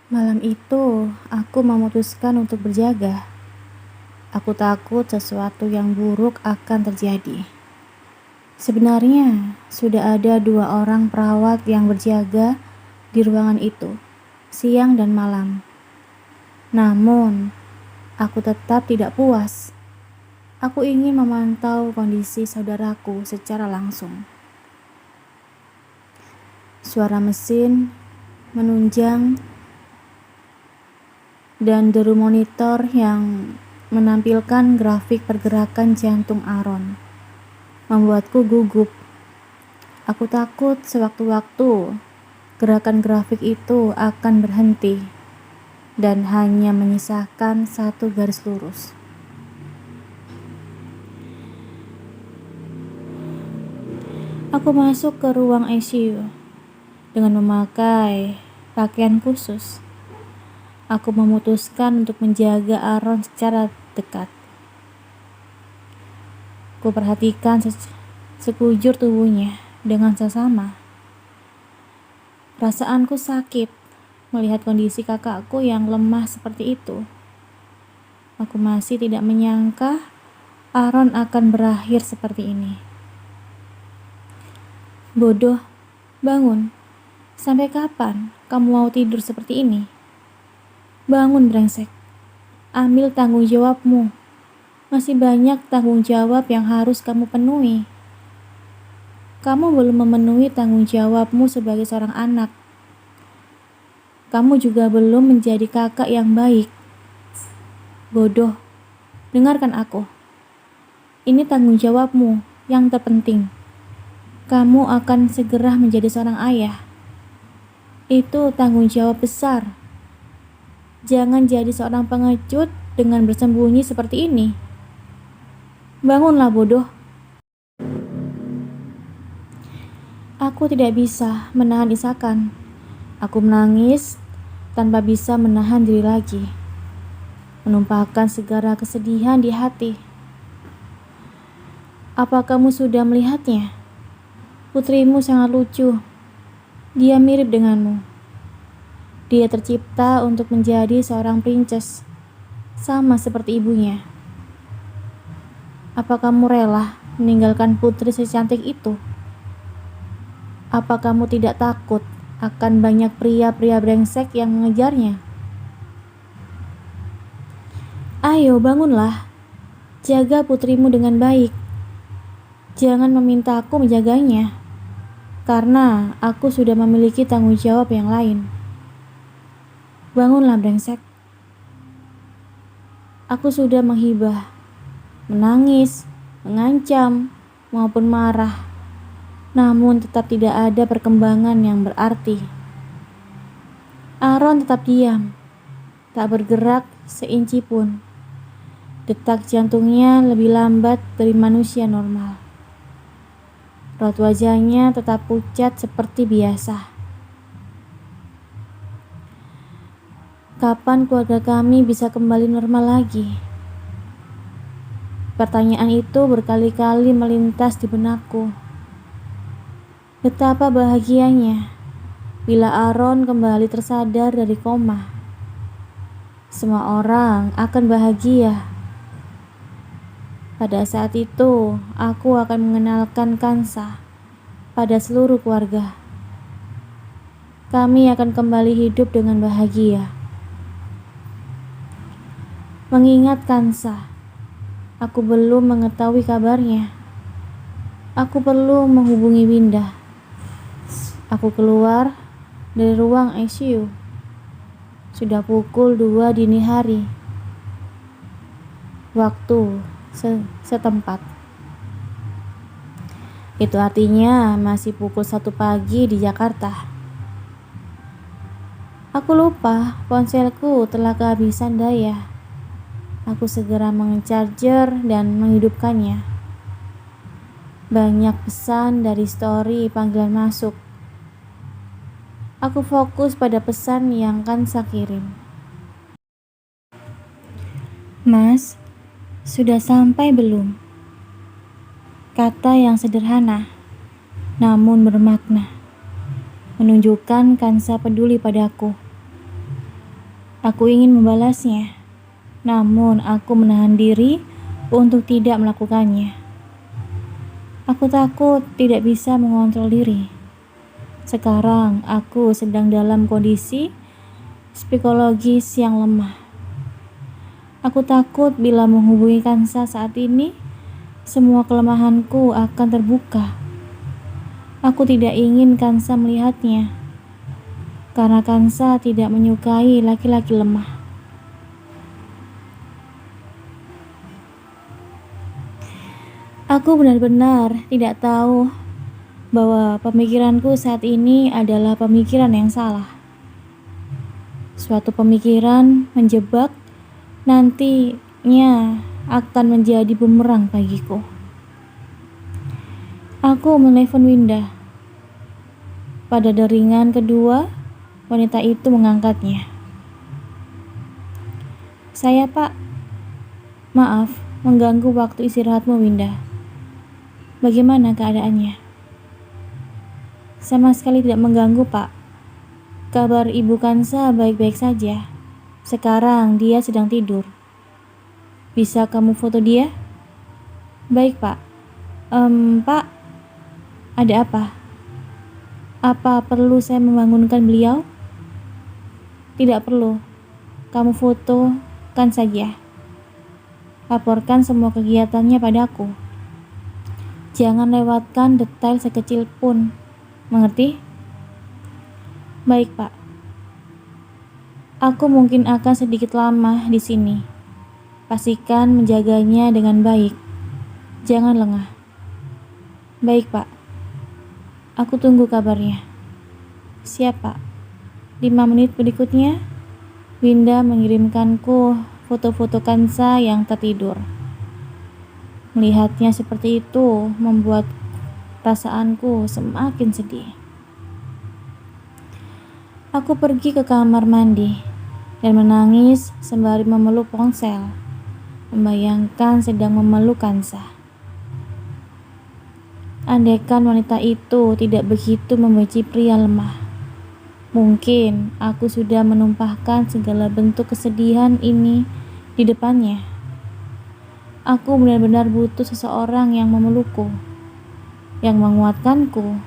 Malam itu, aku memutuskan untuk berjaga. Aku takut sesuatu yang buruk akan terjadi. Sebenarnya, sudah ada 2 orang perawat yang berjaga di ruangan itu, siang dan malam. Namun, aku tetap tidak puas. Aku ingin memantau kondisi saudaraku secara langsung. Suara mesin menunjang dan deru monitor yang menampilkan grafik pergerakan jantung Aaron membuatku gugup. Aku takut sewaktu-waktu gerakan grafik itu akan berhenti dan hanya menyisakan satu garis lurus. Aku masuk ke ruang ICU dengan memakai pakaian khusus. Aku memutuskan untuk menjaga Aaron secara dekat. Ku perhatikan sekujur tubuhnya dengan seksama. Perasaanku sakit melihat kondisi kakakku yang lemah seperti itu. Aku masih tidak menyangka Aaron akan berakhir seperti ini. Bodoh, bangun. Sampai kapan kamu mau tidur seperti ini? Bangun, brengsek. Ambil tanggung jawabmu. Masih banyak tanggung jawab yang harus kamu penuhi. Kamu belum memenuhi tanggung jawabmu sebagai seorang anak. Kamu juga belum menjadi kakak yang baik. Bodoh, dengarkan aku. Ini tanggung jawabmu yang terpenting. Kamu akan segera menjadi seorang ayah. Itu tanggung jawab besar. Jangan jadi seorang pengecut dengan bersembunyi seperti ini. Bangunlah, bodoh. Aku tidak bisa menahan isakan. Aku menangis tanpa bisa menahan diri lagi. Menumpahkan segala kesedihan di hati. Apa kamu sudah melihatnya? Putrimu sangat lucu. Dia mirip denganmu. Dia tercipta untuk menjadi seorang princess, sama seperti ibunya. Apa kamu rela meninggalkan putri secantik itu? Apa kamu tidak takut akan banyak pria-pria brengsek yang mengejarnya? Ayo, bangunlah. Jaga putrimu dengan baik. Jangan meminta aku menjaganya, karena aku sudah memiliki tanggung jawab yang lain. Bangunlah, brengsek. Aku sudah menghibah, menangis, mengancam, maupun marah. Namun tetap tidak ada perkembangan yang berarti. Aaron tetap diam, tak bergerak seinci pun. Detak jantungnya lebih lambat dari manusia normal. Raut wajahnya tetap pucat seperti biasa. Kapan keluarga kami bisa kembali normal lagi? Pertanyaan itu berkali-kali melintas di benakku. Betapa bahagianya bila Aaron kembali tersadar dari koma. Semua orang akan bahagia. Pada saat itu, aku akan mengenalkan Kansa pada seluruh keluarga. Kami akan kembali hidup dengan bahagia. Mengingat Kansa, aku belum mengetahui kabarnya. Aku perlu menghubungi Winda. Aku keluar dari ruang ICU. Sudah pukul 2 dini hari. Waktu setempat. Itu artinya masih pukul 1 pagi di Jakarta. Aku lupa ponselku telah kehabisan daya. Aku segera mengecharger dan menghidupkannya. Banyak pesan dari story panggilan masuk. Aku fokus pada pesan yang Kansa kirim. Mas, sudah sampai belum? Kata yang sederhana, namun bermakna. Menunjukkan Kansa peduli padaku. Aku ingin membalasnya, namun aku menahan diri untuk tidak melakukannya. Aku takut tidak bisa mengontrol diri. Sekarang aku sedang dalam kondisi psikologis yang lemah. Aku takut bila menghubungi Kansa saat ini, semua kelemahanku akan terbuka. Aku tidak ingin Kansa melihatnya, karena Kansa tidak menyukai laki-laki lemah. Aku benar-benar tidak tahu bahwa pemikiranku saat ini adalah pemikiran yang salah. Suatu pemikiran menjebak nantinya akan menjadi bumerang bagiku. Aku menelepon Winda. Pada deringan kedua, wanita itu mengangkatnya. Saya, Pak. Maaf, mengganggu waktu istirahatmu, Winda. Bagaimana keadaannya? Sama sekali tidak mengganggu, Pak. Kabar Ibu Kansa baik-baik saja. Sekarang dia sedang tidur. Bisa kamu foto dia? Baik, Pak. Pak, ada apa? Apa perlu saya membangunkan beliau? Tidak perlu. Kamu fotokan saja. Laporkan semua kegiatannya padaku. Jangan lewatkan detail sekecil pun. Mengerti? Baik, Pak. Aku mungkin akan sedikit lama di sini. Pastikan menjaganya dengan baik. Jangan lengah. Baik, Pak. Aku tunggu kabarnya. Siap, Pak. 5 menit berikutnya, Winda mengirimkanku foto-foto Kansa yang tertidur. Melihatnya seperti itu membuat perasaanku semakin sedih. Aku pergi ke kamar mandi dan menangis sembari memeluk ponsel, membayangkan sedang memeluk Kansa. Andaikan wanita itu tidak begitu membenci pria lemah, mungkin aku sudah menumpahkan segala bentuk kesedihan ini di depannya. Aku benar-benar butuh seseorang yang memelukku, yang menguatkanku,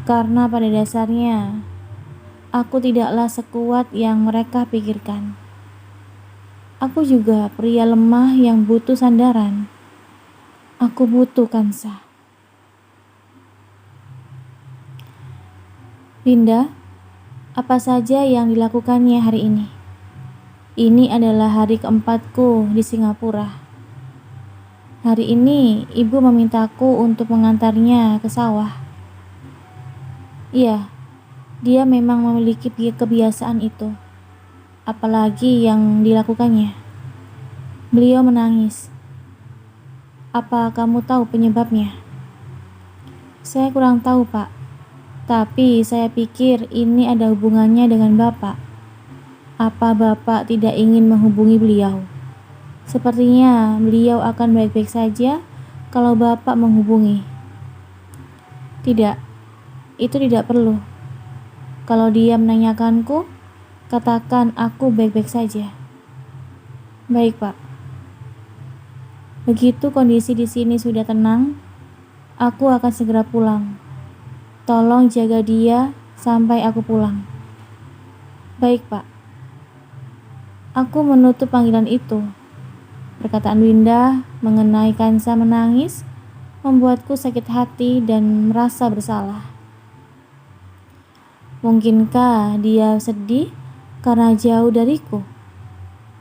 karena pada dasarnya aku tidaklah sekuat yang mereka pikirkan. Aku juga pria lemah yang butuh sandaran. Aku butuh Kansa. Winda, apa saja yang dilakukannya hari ini? Ini adalah hari keempatku di Singapura. Hari ini ibu memintaku untuk mengantarnya ke sawah. Iya, dia memang memiliki kebiasaan itu. Apalagi yang dilakukannya. Beliau menangis. Apa kamu tahu penyebabnya? Saya kurang tahu, Pak. Tapi saya pikir ini ada hubungannya dengan Bapak. Apa Bapak tidak ingin menghubungi beliau? Sepertinya beliau akan baik-baik saja kalau Bapak menghubungi. Tidak, itu tidak perlu. Kalau dia menanyakanku, katakan aku baik-baik saja. Baik, Pak. Begitu kondisi di sini sudah tenang, aku akan segera pulang. Tolong jaga dia sampai aku pulang. Baik, Pak. Aku menutup panggilan itu. Perkataan Winda mengenai Kansa menangis membuatku sakit hati dan merasa bersalah. Mungkinkah dia sedih karena jauh dariku?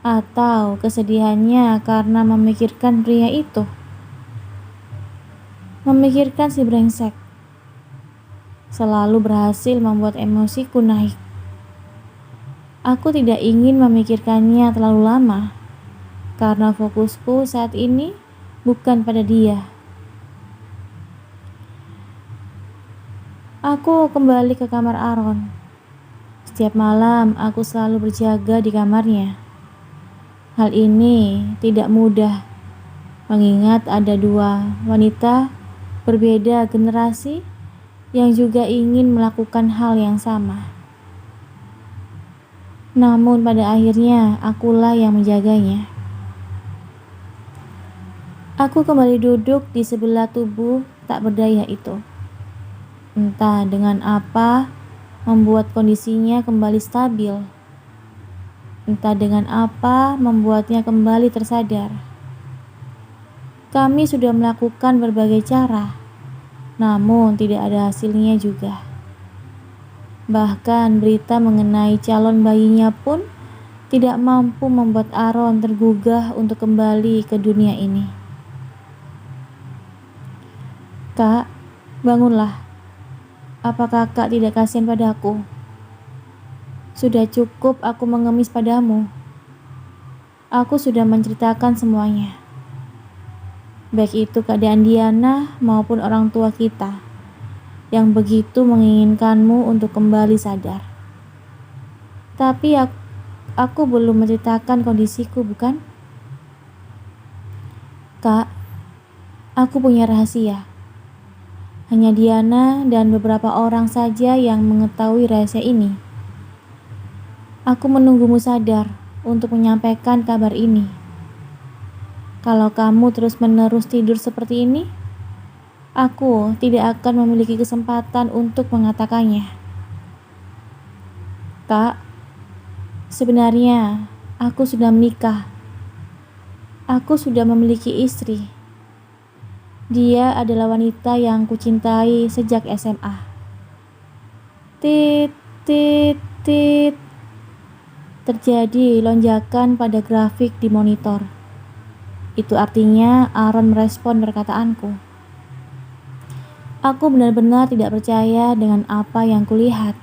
Atau kesedihannya karena memikirkan pria itu? Memikirkan si brengsek selalu berhasil membuat emosiku naik. Aku tidak ingin memikirkannya terlalu lama, karena fokusku saat ini bukan pada dia. Aku kembali ke kamar Aaron. Setiap malam aku selalu berjaga di kamarnya. Hal ini tidak mudah, mengingat ada dua wanita berbeda generasi yang juga ingin melakukan hal yang sama. Namun pada akhirnya akulah yang menjaganya. Aku kembali duduk di sebelah tubuh tak berdaya itu. Entah dengan apa membuat kondisinya kembali stabil. Entah dengan apa membuatnya kembali tersadar. Kami sudah melakukan berbagai cara, namun tidak ada hasilnya juga. Bahkan berita mengenai calon bayinya pun tidak mampu membuat Aaron tergugah untuk kembali ke dunia ini. Kak, bangunlah. Apa kakak tidak kasihan padaku? Sudah cukup aku mengemis padamu. Aku sudah menceritakan semuanya. Baik itu keadaan Diana maupun orang tua kita yang begitu menginginkanmu untuk kembali sadar. Tapi aku belum menceritakan kondisiku, bukan? Kak, aku punya rahasia. Hanya Diana dan beberapa orang saja yang mengetahui rahasia ini. Aku menunggumu sadar untuk menyampaikan kabar ini. Kalau kamu terus-menerus tidur seperti ini, aku tidak akan memiliki kesempatan untuk mengatakannya. Kak, sebenarnya aku sudah menikah. Aku sudah memiliki istri. Dia adalah wanita yang kucintai sejak SMA. Tit, tit, tit. Terjadi lonjakan pada grafik di monitor. Itu artinya Aaron merespon perkataanku. Aku benar-benar tidak percaya dengan apa yang kulihat.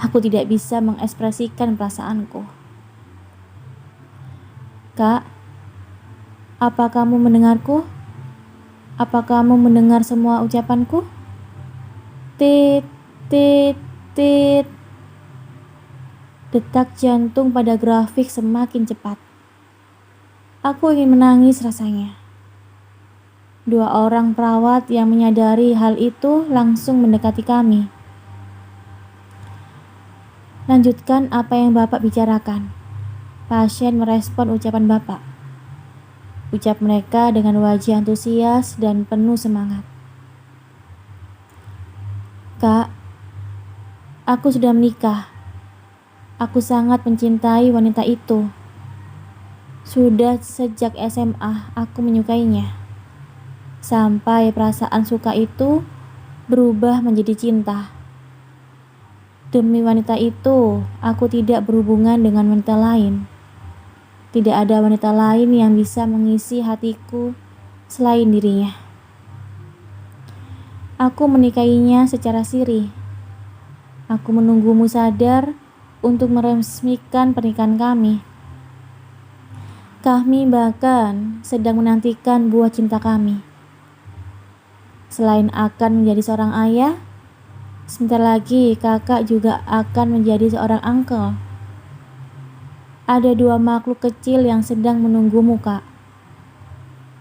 Aku tidak bisa mengekspresikan perasaanku. Kak, apa kamu mendengarku? Apa kamu mendengar semua ucapanku? Tit, tit, tit. Detak jantung pada grafik semakin cepat. Aku ingin menangis rasanya. Dua orang perawat yang menyadari hal itu langsung mendekati kami. Lanjutkan apa yang Bapak bicarakan. Pasien merespon ucapan Bapak. Ucap mereka dengan wajah antusias dan penuh semangat. Kak, aku sudah menikah. Aku sangat mencintai wanita itu. Sudah sejak SMA aku menyukainya. Sampai perasaan suka itu berubah menjadi cinta. Demi wanita itu, aku tidak berhubungan dengan wanita lain. Tidak ada wanita lain yang bisa mengisi hatiku selain dirinya. Aku menikahinya secara siri. Aku menunggumu sadar untuk meresmikan pernikahan kami. Kami bahkan sedang menantikan buah cinta kami. Selain akan menjadi seorang ayah, sebentar lagi kakak juga akan menjadi seorang uncle. Ada dua makhluk kecil yang sedang menunggumu, Kak.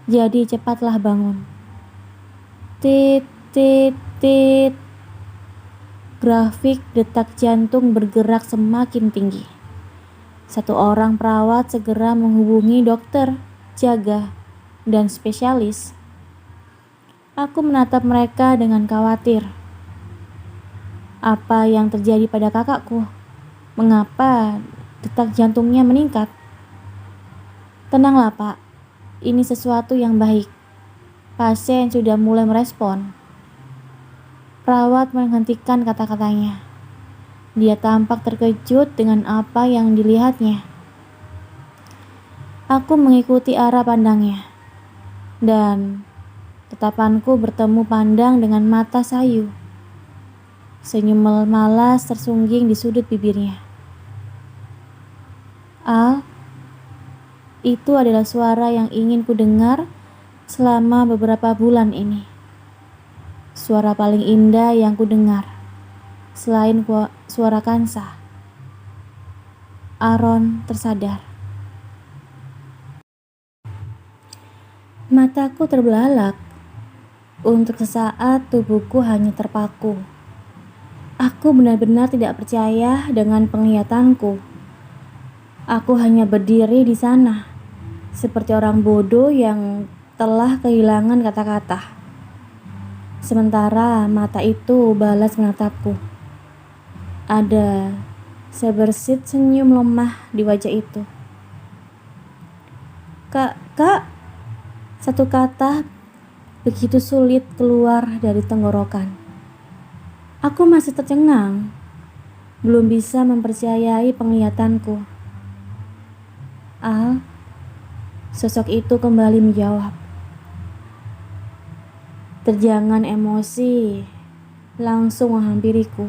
Jadi cepatlah bangun. Tit, tit, tit. Grafik detak jantung bergerak semakin tinggi. Satu orang perawat segera menghubungi dokter, jaga, dan spesialis. Aku menatap mereka dengan khawatir. Apa yang terjadi pada kakakku? Mengapa detak jantungnya meningkat? Tenanglah, Pak. Ini sesuatu yang baik. Pasien sudah mulai merespon. Perawat menghentikan kata-katanya. Dia tampak terkejut dengan apa yang dilihatnya. Aku mengikuti arah pandangnya. Dan tatapanku bertemu pandang dengan mata sayu. Senyum malas tersungging di sudut bibirnya. Al, itu adalah suara yang ingin ku dengar selama beberapa bulan ini. Suara paling indah yang ku dengar. Selain suara Kansa. Aaron tersadar. Mataku terbelalak. Untuk sesaat tubuhku hanya terpaku. Aku benar-benar tidak percaya dengan penglihatanku. Aku hanya berdiri di sana, seperti orang bodoh yang telah kehilangan kata-kata. Sementara mata itu balas menatapku. Ada sebersit senyum lemah di wajah itu. Kak, satu kata begitu sulit keluar dari tenggorokan. Aku masih tercengang, belum bisa mempercayai penglihatanku. Al, sosok itu kembali menjawab. Terjangan emosi langsung menghampiriku.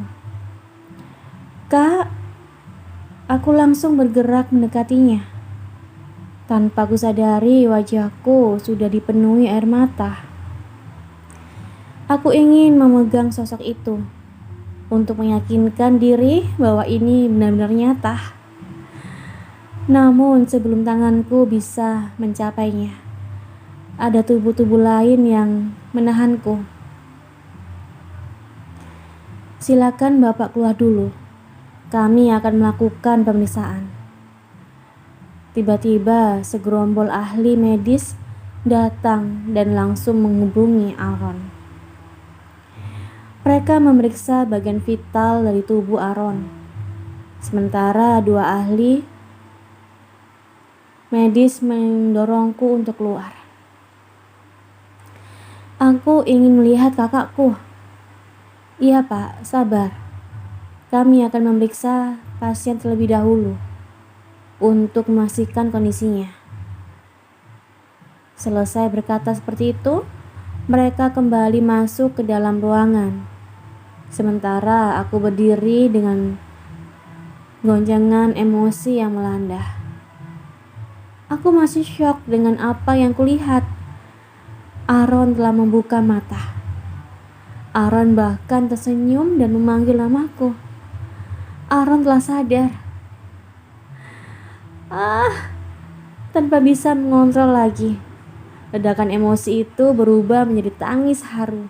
Kak, aku langsung bergerak mendekatinya. Tanpa kusadari wajahku sudah dipenuhi air mata. Aku ingin memegang sosok itu untuk meyakinkan diri bahwa ini benar-benar nyata. Namun sebelum tanganku bisa mencapainya, ada tubuh-tubuh lain yang menahanku. Silakan Bapak keluar dulu. Kami akan melakukan pemeriksaan. Tiba-tiba segerombol ahli medis datang dan langsung menghubungi Aaron. Mereka memeriksa bagian vital dari tubuh Aaron. Sementara dua ahli medis mendorongku untuk keluar. Aku ingin melihat kakakku. Iya Pak, sabar. Kami akan memeriksa pasien terlebih dahulu untuk memastikan kondisinya. Selesai berkata seperti itu, mereka kembali masuk ke dalam ruangan. Sementara aku berdiri dengan gonjangan emosi yang melanda. Aku masih syok dengan apa yang kulihat. Aaron telah membuka mata. Aaron bahkan tersenyum dan memanggil namaku. Aaron telah sadar. Tanpa bisa mengontrol lagi. Ledakan emosi itu berubah menjadi tangis haru.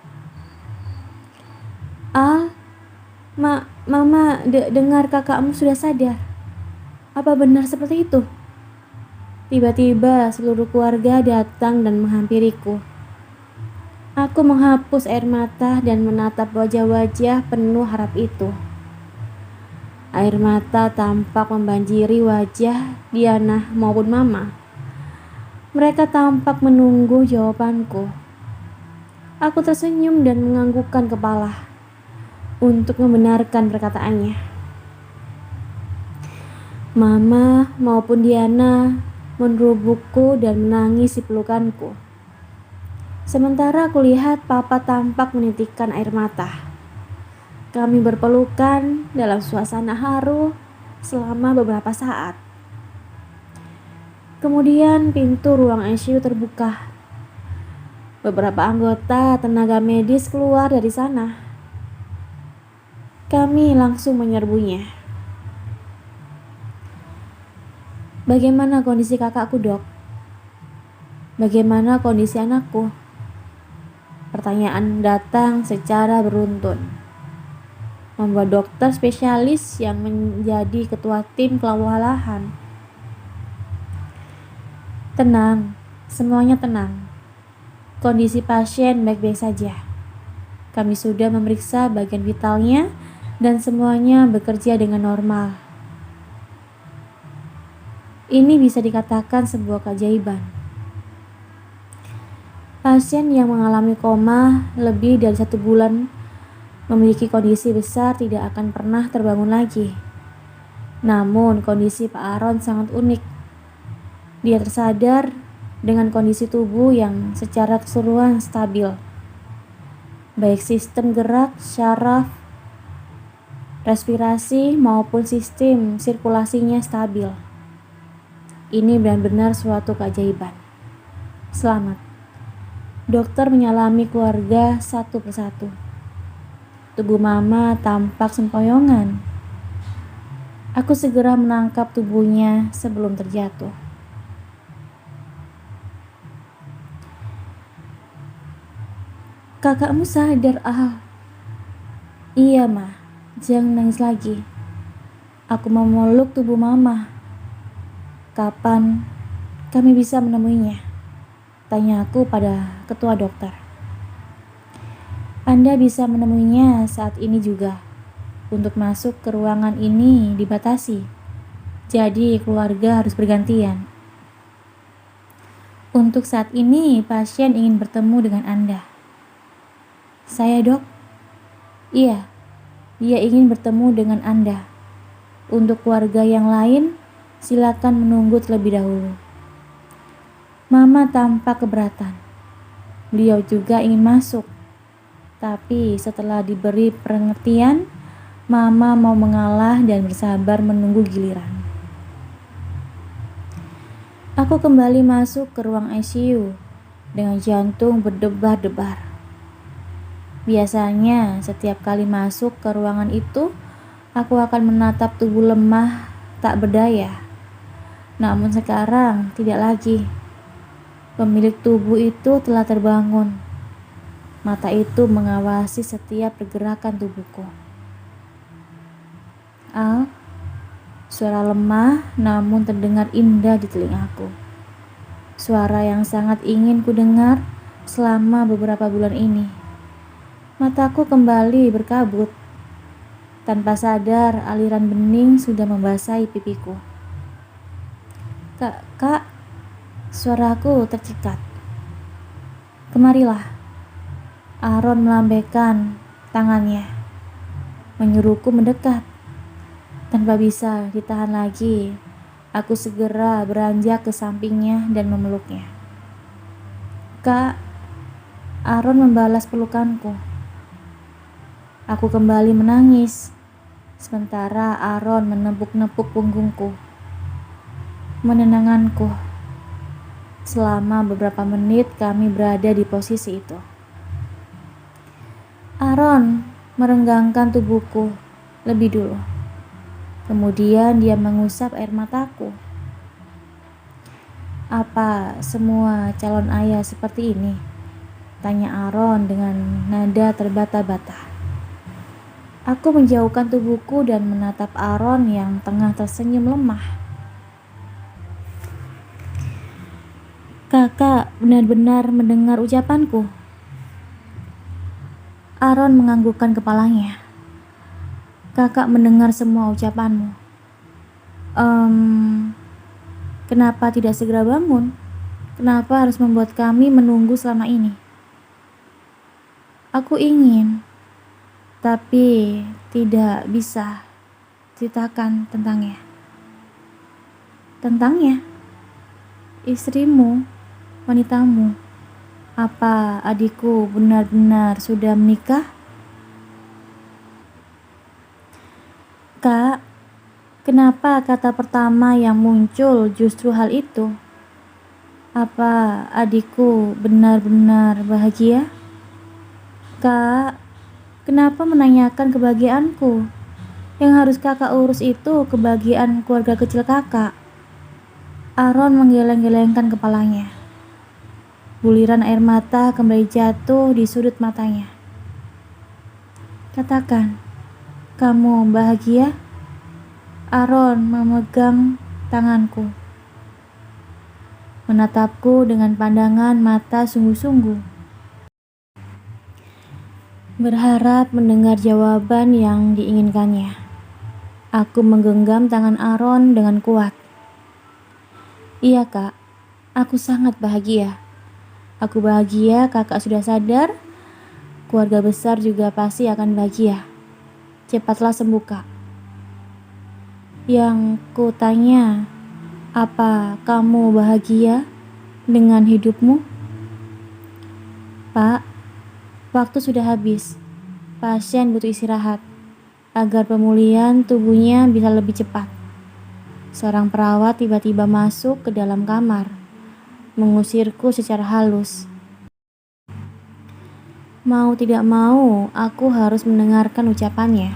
Mama dengar kakakmu sudah sadar. Apa benar seperti itu? Tiba-tiba seluruh keluarga datang dan menghampiriku. Aku menghapus air mata dan menatap wajah-wajah penuh harap itu. Air mata tampak membanjiri wajah Diana maupun Mama. Mereka tampak menunggu jawabanku. Aku tersenyum dan menganggukkan kepala untuk membenarkan perkataannya. Mama maupun Diana menerubukku dan menangis di pelukanku. Sementara aku lihat Papa tampak menitikkan air mata. Kami berpelukan dalam suasana haru selama beberapa saat. Kemudian pintu ruang ICU terbuka. Beberapa anggota tenaga medis keluar dari sana. Kami langsung menyerbunya. Bagaimana kondisi kakakku, Dok? Bagaimana kondisi anakku? Pertanyaan datang secara beruntun, membuat dokter spesialis yang menjadi ketua tim kewalahan. Tenang, semuanya tenang. Kondisi pasien baik-baik saja. Kami sudah memeriksa bagian vitalnya dan semuanya bekerja dengan normal. Ini bisa dikatakan sebuah keajaiban. Pasien yang mengalami koma lebih dari 1 bulan memiliki kondisi besar tidak akan pernah terbangun lagi. Namun kondisi Pak Aaron sangat unik. Dia tersadar dengan kondisi tubuh yang secara keseluruhan stabil. Baik sistem gerak, syaraf, respirasi maupun sistem sirkulasinya stabil. Ini benar-benar suatu keajaiban. Selamat. Dokter menyalami keluarga satu persatu. Tubuh Mama tampak sempoyongan. Aku segera menangkap tubuhnya sebelum terjatuh. Kakakmu sadar, Al? Iya, Ma. Jangan menangis lagi. Aku mau memeluk tubuh mama. Kapan kami bisa menemuinya? Tanya aku pada ketua dokter. Anda bisa menemuinya saat ini juga. Untuk masuk ke ruangan ini dibatasi. Jadi keluarga harus bergantian. Untuk saat ini pasien ingin bertemu dengan Anda. Saya, Dok? Iya, dia ingin bertemu dengan Anda. Untuk keluarga yang lain, silakan menunggu terlebih dahulu. Mama tampak keberatan. Beliau juga ingin masuk. Tapi setelah diberi pengertian, Mama mau mengalah dan bersabar menunggu giliran. Aku kembali masuk ke ruang ICU dengan jantung berdebar-debar. Biasanya setiap kali masuk ke ruangan itu, aku akan menatap tubuh lemah tak berdaya. Namun sekarang tidak lagi. Pemilik tubuh itu telah terbangun. Mata itu mengawasi setiap pergerakan tubuhku. Al, suara lemah namun terdengar indah di telingaku. Suara yang sangat ingin ku dengar selama beberapa bulan ini. Mataku kembali berkabut. Tanpa sadar, aliran bening sudah membasahi pipiku. Kak, suaraku tercekat. Kemarilah. Aaron melambaikan tangannya, menyuruhku mendekat. Tanpa bisa ditahan lagi, aku segera beranjak ke sampingnya dan memeluknya. Kak, Aaron membalas pelukanku. Aku kembali menangis, sementara Aaron menepuk-nepuk punggungku, menenangkanku. Selama beberapa menit kami berada di posisi itu. Aaron merenggangkan tubuhku lebih dulu. Kemudian dia mengusap air mataku. Apa semua calon ayah seperti ini? Tanya Aaron dengan nada terbata-bata. Aku menjauhkan tubuhku dan menatap Aaron yang tengah tersenyum lemah. Kakak benar-benar mendengar ucapanku. Aaron menganggukkan kepalanya. Kakak mendengar semua ucapanmu. Kenapa tidak segera bangun? Kenapa harus membuat kami menunggu selama ini? Aku ingin, tapi tidak bisa ceritakan tentangnya. Tentangnya? Istrimu, wanitamu. Apa adikku benar-benar sudah menikah? Kak, kenapa kata pertama yang muncul justru hal itu? Apa adikku benar-benar bahagia? Kak, kenapa menanyakan kebahagiaanku? Yang harus kakak urus itu kebahagiaan keluarga kecil kakak. Aaron menggeleng-gelengkan kepalanya. Buliran air mata kembali jatuh di sudut matanya. Katakan, kamu bahagia? Aaron memegang tanganku, menatapku dengan pandangan mata sungguh-sungguh. Berharap mendengar jawaban yang diinginkannya. Aku menggenggam tangan Aaron dengan kuat. Iya kak, aku sangat bahagia. Aku bahagia kakak sudah sadar. Keluarga besar juga pasti akan bahagia. Cepatlah sembuh kak. Yang ku tanya, apa kamu bahagia dengan hidupmu? Pak, waktu sudah habis. Pasien butuh istirahat agar pemulihan tubuhnya bisa lebih cepat. Seorang perawat tiba-tiba masuk ke dalam kamar, mengusirku secara halus. Mau tidak mau, aku harus mendengarkan ucapannya.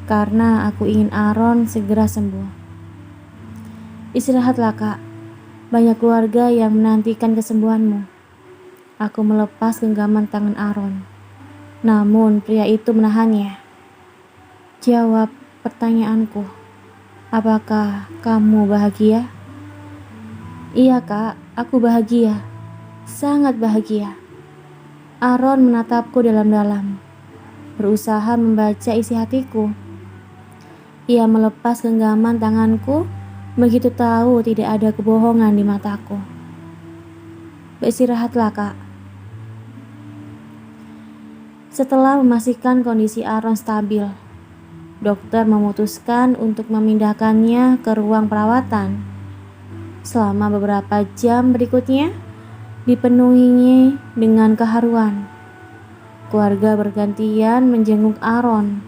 Karena aku ingin Aaron segera sembuh. Istirahatlah kak, banyak keluarga yang menantikan kesembuhanmu. Aku melepas genggaman tangan Aaron. Namun pria itu menahannya. Jawab pertanyaanku. Apakah kamu bahagia? Iya kak, aku bahagia. Sangat bahagia. Aaron menatapku dalam-dalam, berusaha membaca isi hatiku. Ia melepas genggaman tanganku, begitu tahu tidak ada kebohongan di mataku. Beristirahatlah kak. Setelah memastikan kondisi Aaron stabil, dokter memutuskan untuk memindahkannya ke ruang perawatan. Selama beberapa jam berikutnya, dipenuhinya dengan keharuan. Keluarga bergantian menjenguk Aaron.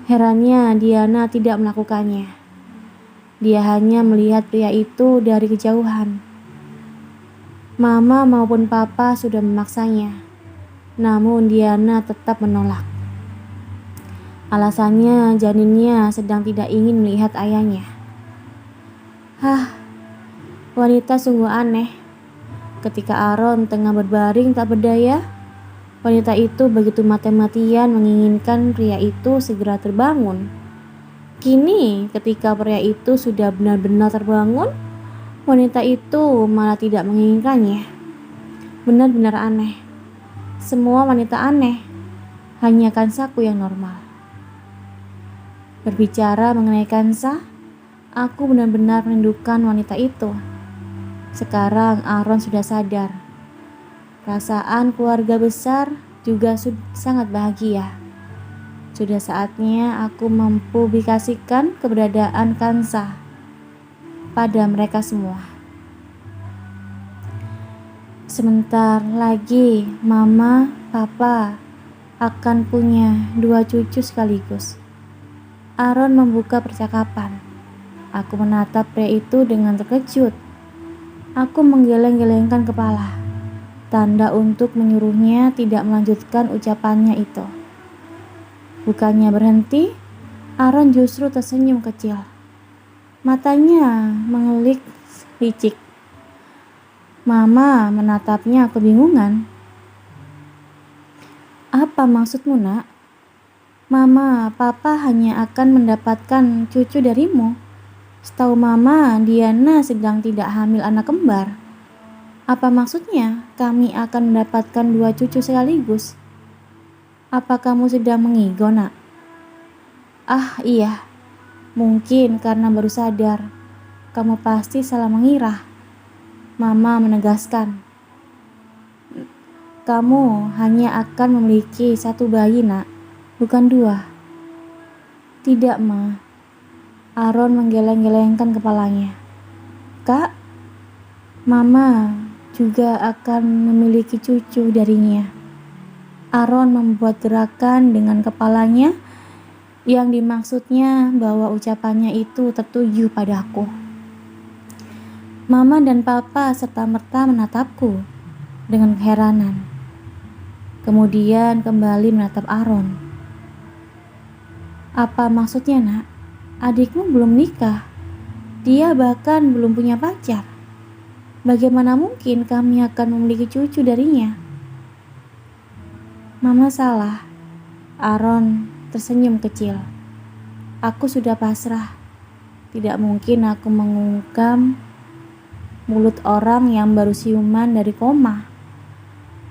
Herannya Diana tidak melakukannya. Dia hanya melihat pria itu dari kejauhan. Mama maupun papa sudah memaksanya, namun Diana tetap menolak. Alasannya janinnya sedang tidak ingin melihat ayahnya. Wanita sungguh aneh. Ketika Aaron tengah berbaring tak berdaya, wanita itu begitu mati-matian menginginkan pria itu segera terbangun. Kini ketika pria itu sudah benar-benar terbangun, wanita itu malah tidak menginginkannya. Benar-benar aneh. Semua wanita aneh. Hanya Kansaku yang normal. Berbicara mengenai Kansa, aku benar-benar merindukan wanita itu. Sekarang Aaron sudah sadar. Perasaan keluarga besar juga sangat bahagia. Sudah saatnya aku mempublikasikan keberadaan Kansa pada mereka semua. Sebentar lagi mama, papa akan punya 2 cucu sekaligus. Aaron membuka percakapan. Aku menatap pria itu dengan terkejut. Aku menggeleng-gelengkan kepala, tanda untuk menyuruhnya tidak melanjutkan ucapannya itu. Bukannya berhenti, Aaron justru tersenyum kecil. Matanya mengelik licik. Mama menatapnya kebingungan. Apa maksudmu, nak? Mama, papa hanya akan mendapatkan cucu darimu. Setahu mama, Diana sedang tidak hamil anak kembar. Apa maksudnya kami akan mendapatkan 2 cucu sekaligus? Apa kamu sedang mengigo, nak? Iya. Mungkin karena baru sadar. Kamu pasti salah mengira. Mama menegaskan. Kamu hanya akan memiliki 1 bayi, nak, bukan 2. Tidak, Ma. Aaron menggeleng-gelengkan kepalanya. Kak, mama juga akan memiliki cucu darinya. Aaron membuat gerakan dengan kepalanya yang dimaksudnya bahwa ucapannya itu tertuju padaku. Mama dan papa serta-merta menatapku dengan keheranan. Kemudian kembali menatap Aaron. Apa maksudnya, nak? Adikmu belum nikah. Dia bahkan belum punya pacar. Bagaimana mungkin kami akan memiliki cucu darinya? Mama salah. Aaron tersenyum kecil. Aku sudah pasrah. Tidak mungkin aku mengungkam mulut orang yang baru siuman dari koma.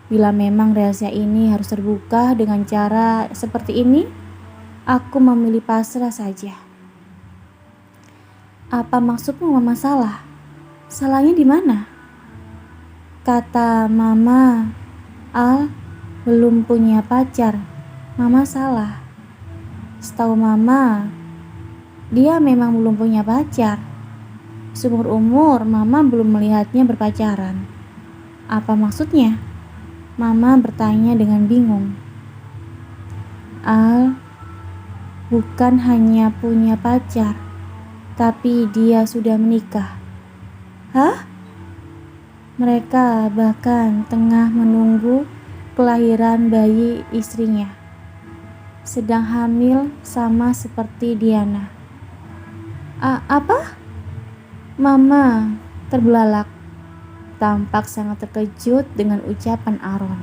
Bila memang rahasia ini harus terbuka dengan cara seperti ini, aku memilih pasrah saja. Apa maksudmu mama salah? Salahnya di mana? Kata mama, Al belum punya pacar. Mama salah. Setahu mama, dia memang belum punya pacar. Seumur umur mama belum melihatnya berpacaran. Apa maksudnya? Mama bertanya dengan bingung. Al bukan hanya punya pacar, tapi dia sudah menikah. Hah? Mereka bahkan tengah menunggu kelahiran bayi istrinya. Sedang hamil sama seperti Diana. Apa? Mama terbelalak. Tampak sangat terkejut dengan ucapan Aaron.